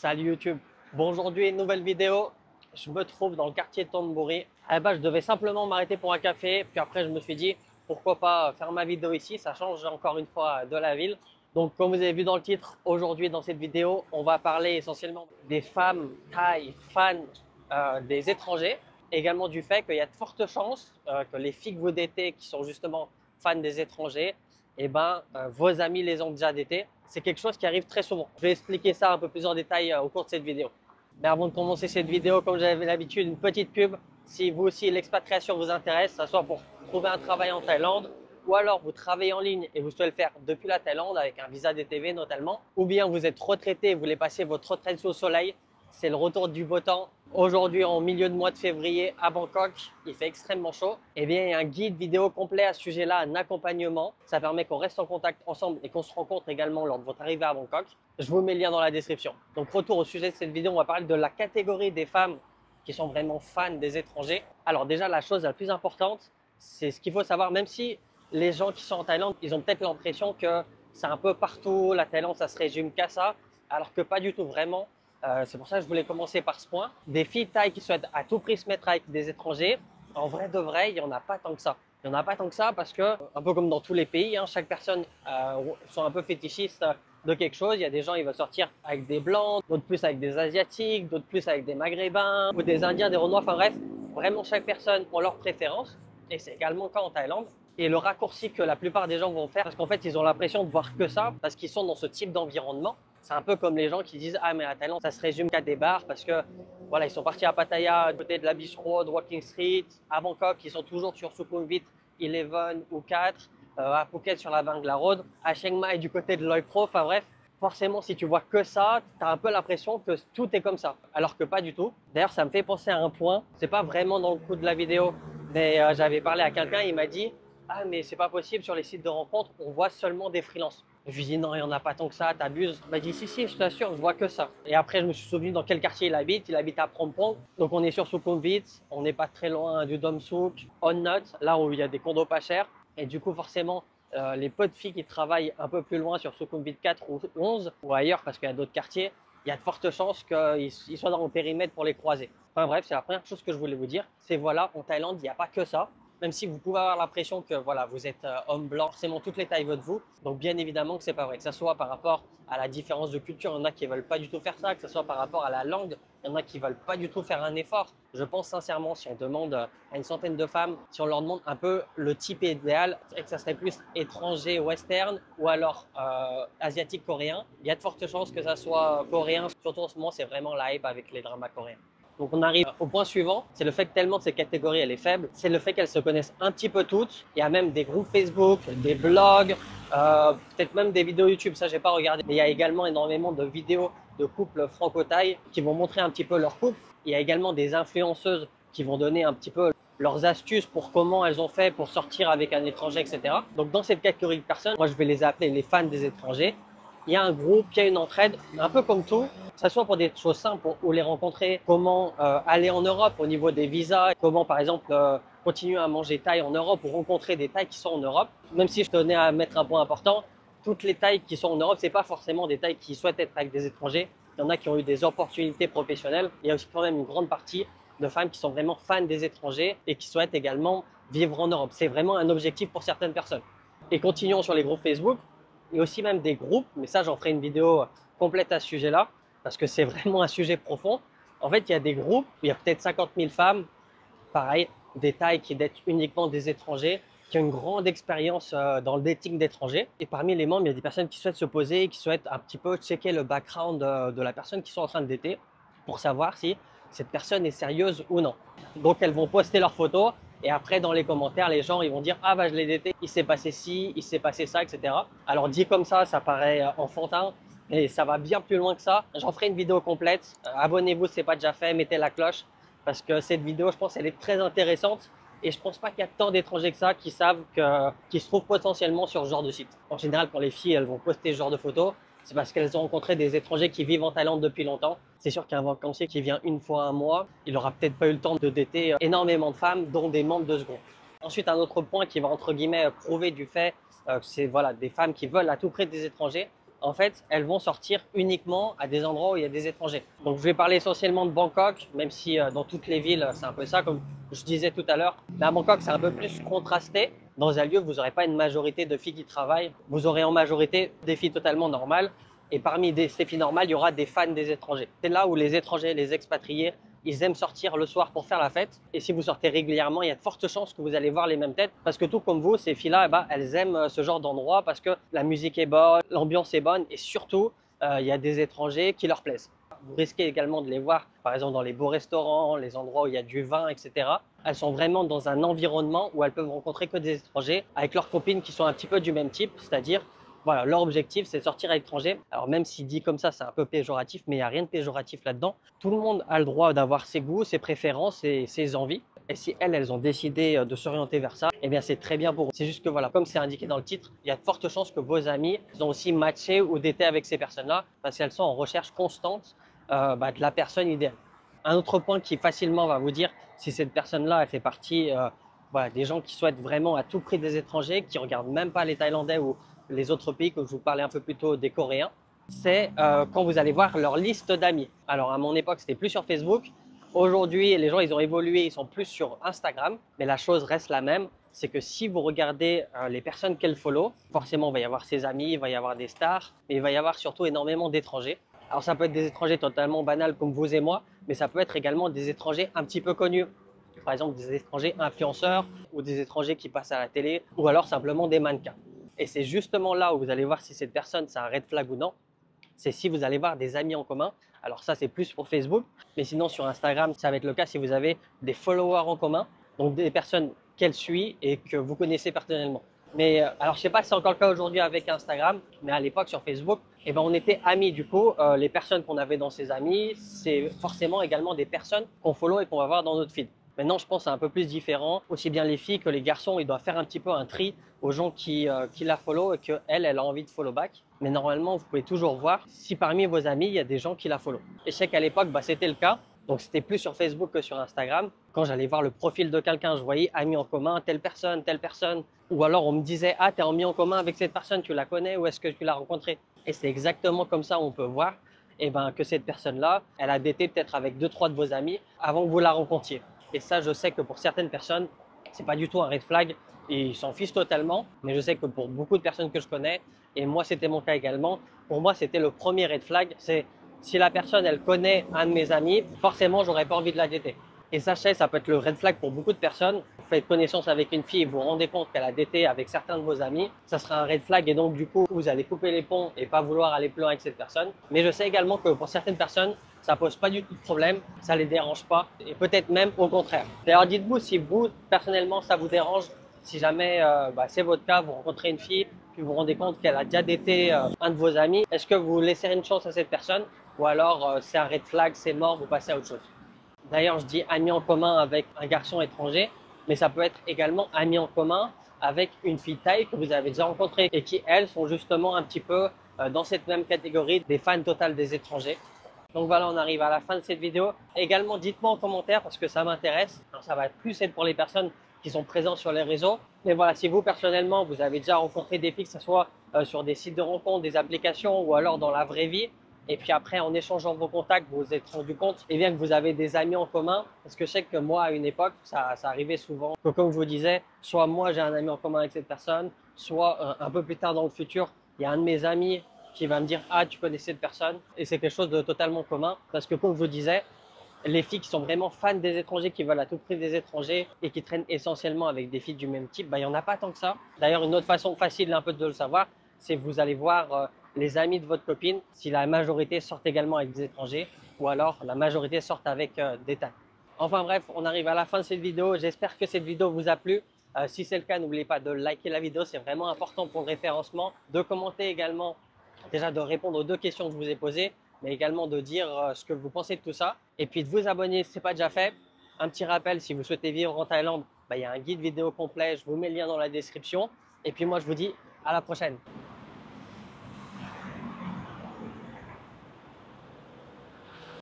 Salut YouTube. Bon, aujourd'hui, une nouvelle vidéo. Je me trouve dans le quartier de Thornbury. À la base, je devais simplement m'arrêter pour un café. Puis après, je me suis dit, pourquoi pas faire ma vidéo ici. Ça change encore une fois de la ville. Donc, comme vous avez vu dans le titre, aujourd'hui, dans cette vidéo, on va parler essentiellement des femmes thaï fans des étrangers. Également du fait qu'il y a de fortes chances que les filles que vous datez, qui sont justement fans des étrangers, vos amis les ont déjà datés. C'est quelque chose qui arrive très souvent. Je vais expliquer ça un peu plus en détail au cours de cette vidéo. Mais avant de commencer cette vidéo, comme j'avais l'habitude, une petite pub. Si vous aussi l'expatriation vous intéresse, que ce soit pour trouver un travail en Thaïlande, ou alors vous travaillez en ligne et vous souhaitez le faire depuis la Thaïlande avec un visa DTV notamment, ou bien vous êtes retraité et vous voulez passer votre retraite sous le soleil, c'est le retour du beau temps. Aujourd'hui, en milieu de mois de février à Bangkok, il fait extrêmement chaud. Eh bien, il y a un guide vidéo complet à ce sujet-là, un accompagnement. Ça permet qu'on reste en contact ensemble et qu'on se rencontre également lors de votre arrivée à Bangkok. Je vous mets le lien dans la description. Donc, retour au sujet de cette vidéo, on va parler de la catégorie des femmes qui sont vraiment fans des étrangers. Alors déjà, la chose la plus importante, c'est ce qu'il faut savoir, même si les gens qui sont en Thaïlande, ils ont peut-être l'impression que c'est un peu partout, la Thaïlande, ça se résume qu'à ça, alors que pas du tout vraiment. C'est pour ça que je voulais commencer par ce point. Des filles thaï qui souhaitent à tout prix se mettre avec des étrangers, en vrai de vrai, il n'y en a pas tant que ça. Il n'y en a pas tant que ça parce que, un peu comme dans tous les pays, hein, chaque personne sont un peu fétichistes de quelque chose. Il y a des gens, ils veulent sortir avec des blancs, d'autres plus avec des asiatiques, d'autres plus avec des maghrébins, ou des indiens, des renois, enfin bref, vraiment chaque personne a leur préférence. Et c'est également le cas en Thaïlande. Et le raccourci que la plupart des gens vont faire, parce qu'en fait, ils ont l'impression de voir que ça, parce qu'ils sont dans ce type d'environnement. C'est un peu comme les gens qui disent « Ah, mais la Thaïlande, ça se résume qu'à des bars » parce que, voilà, ils sont partis à Pattaya, à côté de la Beach Road, Walking Street. À Bangkok, ils sont toujours sur Sukhumvit 11 ou 4. À Phuket, sur la Bangla Road. À Chiang Mai, du côté de Loi Pro. Enfin bref, forcément, si tu vois que ça, tu as un peu l'impression que tout est comme ça. Alors que pas du tout. D'ailleurs, ça me fait penser à un point. C'est pas vraiment dans le coup de la vidéo, mais j'avais parlé à quelqu'un, il m'a dit « Ah, mais c'est pas possible, sur les sites de rencontres, on voit seulement des freelances. » Je lui dis non, il n'y en a pas tant que ça, t'abuses. Il m'a dit si, je t'assure, je vois que ça. Et après, je me suis souvenu dans quel quartier il habite à Phrom Phong. Donc on est sur Sukhumvit, on n'est pas très loin du Dom Souk, On Not, là où il y a des condos pas chers. Et du coup, forcément, les peu de filles qui travaillent un peu plus loin sur Sukhumvit 4 ou 11 ou ailleurs, parce qu'il y a d'autres quartiers, il y a de fortes chances qu'ils soient dans le périmètre pour les croiser. Enfin bref, c'est la première chose que je voulais vous dire. C'est voilà, en Thaïlande, il n'y a pas que ça. Même si vous pouvez avoir l'impression que voilà, vous êtes homme blanc, forcément toutes les tailles votent vous. Donc bien évidemment que c'est pas vrai. Que ce soit par rapport à la différence de culture, il y en a qui veulent pas du tout faire ça. Que ce soit par rapport à la langue, il y en a qui veulent pas du tout faire un effort. Je pense sincèrement, si on demande à une centaine de femmes, si on leur demande un peu le type idéal, et que ça serait plus étranger, western ou alors asiatique, coréen, il y a de fortes chances que ça soit coréen. Surtout en ce moment, c'est vraiment la hype avec les dramas coréens. Donc on arrive au point suivant, c'est le fait que tellement de ces catégories elle est faible, c'est le fait qu'elles se connaissent un petit peu toutes. Il y a même des groupes Facebook, des blogs, peut-être même des vidéos YouTube, ça j'ai pas regardé. Mais il y a également énormément de vidéos de couples franco-thaï qui vont montrer un petit peu leur couple. Il y a également des influenceuses qui vont donner un petit peu leurs astuces pour comment elles ont fait pour sortir avec un étranger, etc. Donc dans cette catégorie de personnes, moi je vais les appeler les fans des étrangers. Il y a un groupe, il y a une entraide, un peu comme tout, que ce soit pour des choses simples, où les rencontrer, comment aller en Europe au niveau des visas, comment par exemple continuer à manger thaï en Europe ou rencontrer des Thaïs qui sont en Europe. Même si je tenais à mettre un point important, toutes les Thaïs qui sont en Europe, ce n'est pas forcément des Thaïs qui souhaitent être avec des étrangers. Il y en a qui ont eu des opportunités professionnelles. Il y a aussi quand même une grande partie de femmes qui sont vraiment fans des étrangers et qui souhaitent également vivre en Europe. C'est vraiment un objectif pour certaines personnes. Et continuons sur les groupes Facebook. Et aussi même des groupes, mais ça j'en ferai une vidéo complète à ce sujet-là, parce que c'est vraiment un sujet profond. En fait, il y a des groupes où il y a peut-être 50 000 femmes, pareil, des Thaïs qui datent uniquement des étrangers, qui ont une grande expérience dans le dating d'étrangers. Et parmi les membres, il y a des personnes qui souhaitent se poser, qui souhaitent un petit peu checker le background de la personne qu'ils sont en train de dater, pour savoir si cette personne est sérieuse ou non. Donc elles vont poster leurs photos. Et après, dans les commentaires, les gens ils vont dire « Ah bah je l'ai daté, il s'est passé ci, il s'est passé ça, etc. » Alors dit comme ça paraît enfantin, mais ça va bien plus loin que ça. J'en ferai une vidéo complète. Abonnez-vous si ce n'est pas déjà fait, mettez la cloche. Parce que cette vidéo, je pense, elle est très intéressante. Et je pense pas qu'il y a tant d'étrangers que ça qui savent qu'ils se trouvent potentiellement sur ce genre de site. En général, quand les filles elles vont poster ce genre de photos, c'est parce qu'elles ont rencontré des étrangers qui vivent en Thaïlande depuis longtemps. C'est sûr qu'un vacancier qui vient une fois un mois, il n'aura peut-être pas eu le temps de dater énormément de femmes, dont des membres de ce groupe. Ensuite, un autre point qui va entre guillemets prouver du fait que c'est voilà, des femmes qui veulent à tout prix des étrangers. en fait, elles vont sortir uniquement à des endroits où il y a des étrangers. Donc, je vais parler essentiellement de Bangkok, même si dans toutes les villes, c'est un peu ça, comme je disais tout à l'heure. Mais à Bangkok, c'est un peu plus contrasté. Dans un lieu, vous n'aurez pas une majorité de filles qui travaillent. Vous aurez en majorité des filles totalement normales. Et parmi ces filles normales, il y aura des fans des étrangers. C'est là où les étrangers, les expatriés, ils aiment sortir le soir pour faire la fête. Et si vous sortez régulièrement, il y a de fortes chances que vous allez voir les mêmes têtes. Parce que tout comme vous, ces filles-là, elles aiment ce genre d'endroit parce que la musique est bonne, l'ambiance est bonne et surtout, il y a des étrangers qui leur plaisent. Vous risquez également de les voir, par exemple, dans les beaux restaurants, les endroits où il y a du vin, etc. Elles sont vraiment dans un environnement où elles peuvent rencontrer que des étrangers avec leurs copines qui sont un petit peu du même type, c'est-à-dire voilà, leur objectif, c'est de sortir à l'étranger. Alors même si dit comme ça, c'est un peu péjoratif, mais il n'y a rien de péjoratif là-dedans. Tout le monde a le droit d'avoir ses goûts, ses préférences et ses envies. Et si elles ont décidé de s'orienter vers ça, eh bien c'est très bien pour eux. C'est juste que voilà, comme c'est indiqué dans le titre, il y a de fortes chances que vos amis ont aussi matché ou daté avec ces personnes-là parce qu'elles sont en recherche constante de la personne idéale. Un autre point qui facilement va vous dire si cette personne-là, elle fait partie voilà, des gens qui souhaitent vraiment à tout prix des étrangers, qui ne regardent même pas les Thaïlandais ou les autres pays, comme je vous parlais un peu plus tôt des Coréens, c'est quand vous allez voir leur liste d'amis. Alors à mon époque, c'était plus sur Facebook. Aujourd'hui, les gens, ils ont évolué, ils sont plus sur Instagram. Mais la chose reste la même, c'est que si vous regardez les personnes qu'elles follow, forcément, il va y avoir ses amis, il va y avoir des stars, mais il va y avoir surtout énormément d'étrangers. Alors ça peut être des étrangers totalement banals comme vous et moi, mais ça peut être également des étrangers un petit peu connus. Par exemple, des étrangers influenceurs ou des étrangers qui passent à la télé ou alors simplement des mannequins. Et c'est justement là où vous allez voir si cette personne, c'est un red flag ou non. C'est si vous allez voir des amis en commun. Alors ça, c'est plus pour Facebook. Mais sinon, sur Instagram, ça va être le cas si vous avez des followers en commun. Donc des personnes qu'elle suit et que vous connaissez personnellement. Mais alors, je ne sais pas si c'est encore le cas aujourd'hui avec Instagram, mais à l'époque sur Facebook, eh ben, on était amis. Du coup, les personnes qu'on avait dans ses amis, c'est forcément également des personnes qu'on follow et qu'on va voir dans notre feed. Maintenant, je pense que c'est un peu plus différent. Aussi bien les filles que les garçons, ils doivent faire un petit peu un tri aux gens qui la follow et qu'elle, elle a envie de follow back. Mais normalement, vous pouvez toujours voir si parmi vos amis, il y a des gens qui la follow. Et je sais qu'à l'époque, c'était le cas. Donc, c'était plus sur Facebook que sur Instagram. Quand j'allais voir le profil de quelqu'un, je voyais amis en commun, telle personne, telle personne. Ou alors, on me disait, ah, tu es ami en commun avec cette personne, tu la connais ou est-ce que tu l'as rencontrée? Et c'est exactement comme ça on peut voir que cette personne-là, elle a daté peut-être avec 2-3 de vos amis avant que vous la rencontriez. Et ça, je sais que pour certaines personnes, c'est pas du tout un red flag et ils s'en fichent totalement. Mais je sais que pour beaucoup de personnes que je connais, et moi c'était mon cas également, pour moi c'était le premier red flag, c'est si la personne elle connaît un de mes amis, forcément j'aurais pas envie de la dater. Et sachez, ça peut être le red flag pour beaucoup de personnes. Vous faites connaissance avec une fille et vous vous rendez compte qu'elle a daté avec certains de vos amis, ça sera un red flag et donc du coup vous allez couper les ponts et pas vouloir aller plus loin avec cette personne. Mais je sais également que pour certaines personnes, ça pose pas du tout de problème, ça les dérange pas et peut-être même au contraire. D'ailleurs, dites-vous si vous personnellement ça vous dérange, si jamais c'est votre cas, vous rencontrez une fille puis vous vous rendez compte qu'elle a déjà daté un de vos amis, est-ce que vous laissez une chance à cette personne ou alors c'est un red flag, c'est mort, vous passez à autre chose? D'ailleurs, je dis amis en commun avec un garçon étranger, mais ça peut être également amis en commun avec une fille thaï que vous avez déjà rencontrée et qui, elles, sont justement un petit peu dans cette même catégorie des fans totales des étrangers. Donc voilà, on arrive à la fin de cette vidéo. Également, dites-moi en commentaire parce que ça m'intéresse. Ça va plus être pour les personnes qui sont présentes sur les réseaux. Mais voilà, si vous, personnellement, vous avez déjà rencontré des filles, que ce soit sur des sites de rencontres, des applications ou alors dans la vraie vie, et puis après, en échangeant vos contacts, vous vous êtes rendu compte que vous avez des amis en commun. Parce que je sais que moi, à une époque, ça arrivait souvent. Que, comme je vous disais, soit moi, j'ai un ami en commun avec cette personne, soit un peu plus tard dans le futur, il y a un de mes amis qui va me dire « Ah, tu connais cette personne ?» Et c'est quelque chose de totalement commun. Parce que, comme je vous disais, les filles qui sont vraiment fans des étrangers, qui veulent à tout prix des étrangers et qui traînent essentiellement avec des filles du même type, il n'y en a pas tant que ça. D'ailleurs, une autre façon facile un peu de le savoir, c'est vous allez voir les amis de votre copine, si la majorité sortent également avec des étrangers ou alors la majorité sortent avec des Thaïs. Enfin bref, on arrive à la fin de cette vidéo. J'espère que cette vidéo vous a plu. Si c'est le cas, n'oubliez pas de liker la vidéo, c'est vraiment important pour le référencement. De commenter également, déjà de répondre aux 2 questions que je vous ai posées, mais également de dire ce que vous pensez de tout ça. Et puis de vous abonner si ce n'est pas déjà fait. Un petit rappel, si vous souhaitez vivre en Thaïlande, il y a un guide vidéo complet, je vous mets le lien dans la description. Et puis moi, je vous dis à la prochaine.